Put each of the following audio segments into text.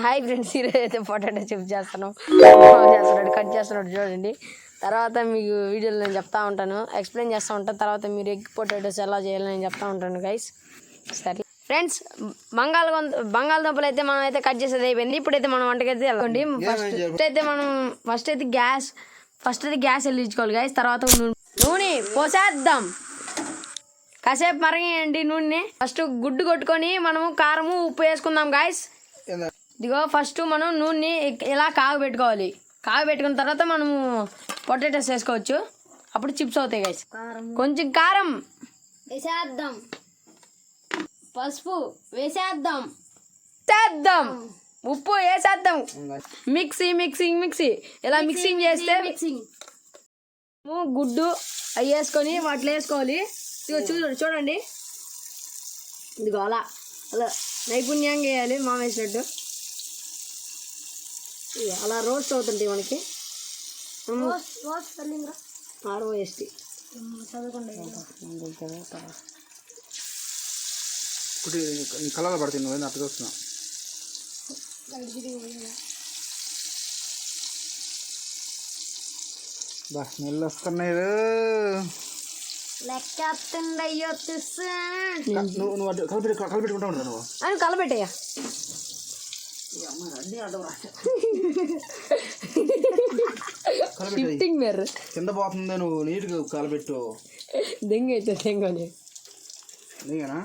Hi friends, ఈరోజు అయితే potato chip చేస్తున్నాడు, కట్ చేస్తున్నాడు చూడండి. తర్వాత మీకు వీడియోలో నేను చెప్తా ఉంటాను, ఎక్స్ప్లెయిన్ చేస్తూ ఉంటాను. తర్వాత మీరు ఎగ్ పొటాటోస్ ఎలా చేయాలని నేను చెప్తా ఉంటాను గైస్. సరే ఫ్రెండ్స్, బంగాళదుంపలు అయితే మనం అయితే కట్ చేసేది అయిపోయింది. ఇప్పుడైతే మనం వంటకి అయితే వెళ్ళండి. ఫస్ట్ అయితే గ్యాస్ వెలిగించుకోవాలి గైస్. తర్వాత నూనె పోసేద్దాం, కాసేపు మరగండి నూనె. ఫస్ట్ గుడ్డు కొట్టుకొని మనము కారము ఉప్పు వేసుకుందాం గాయస్. ఇదిగో ఫస్ట్ మనం నూనె ఇలా కాగబెట్టుకోవాలి. కాగబెట్టుకున్న తర్వాత మనము పొటాటోస్ వేసుకోవచ్చు, అప్పుడు చిప్స్ అవుతాయి గైస్. కొంచెం కారం వేసేద్దాం, పసుపు వేసేద్దాం, ఉప్పు వేసేద్దాం. మిక్సీ ఇలా మిక్సింగ్ చేస్తే గుడ్డు అవి వేసుకొని వాటిలో వేసుకోవాలి. ఇదిగో చూడండి, ఇదిగో అలా నైపుణ్యంగా వేయాలి. మామ వేసినట్టు అలా రోస్ట్ అవుతుంటాయి మనకి. ROST కలర్ పడుతుంది, నువ్వు అట్లా చూస్తున్నావు. స్మెల్ వస్తున్నాయి. లెక్కేస్తుండయ్యో నువ్వు కలిపెట్టుకుంటా ఉంటావు. నువ్వు అని కలబెట్టయ్యా, కింద పోతుంది. నువ్వు నీట్గా కలపెట్టు. దెంగ అయితే దెంగని నీకేనా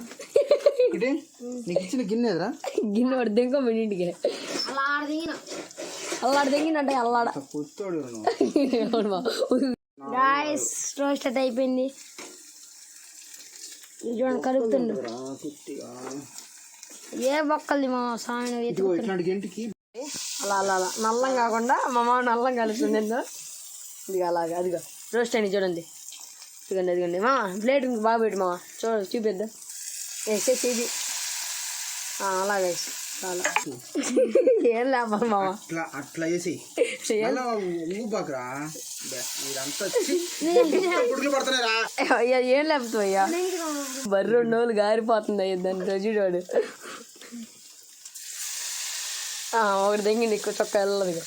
ఇది నీకు ఇచ్చిన గిన్నె ఎదురా? గిన్నె వాడు దెంగ మీ ఇంటికి అల్లాడు దెంగినంటే అల్లాడ కూర్చోడు. గాయ్స్, రోస్ట్ అయితే అయిపోయింది. చూడండి కలుపుతుండు. ఏ బొక్కల్ది మా సామె గంటికి అలా అలా అలా నల్లం కాకుండా మా మామ నల్లం కలుపుతుంది. ఇది అలాగా అదిగో రోస్ట్ అయింది చూడండి. ఇదిగోండి మా ప్లేట్ బాగా పెట్టి మామ చూపిద్దాం. వేసేసి ఇది అలాగే చాలా ఏం లేపాలి మామ, అట్లా వేసి ఏం లేపుతావు అయ్యా. బర్రె 2 రోజులు గారిపోతుంది అయ్యా దాన్ని రజుడాడు. ఒకటి తెంగింది, ఎక్కువ చొక్క వెళ్ళదు.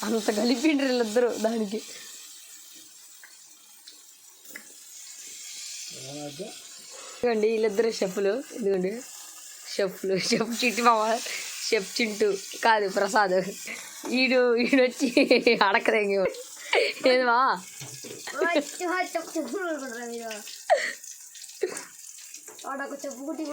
అంత కలిపిండ్రు వీళ్ళిద్దరు దానికి. ఇదిగోండి వీళ్ళిద్దరు షెఫ్లు. ఇదిగోండి షెఫ్ చిట్టి మామ, షెఫ్ చింటూ కాదు ప్రసాద్. ఈడొచ్చి అడకదేంగి ఏమా చెప్పు కుట్టి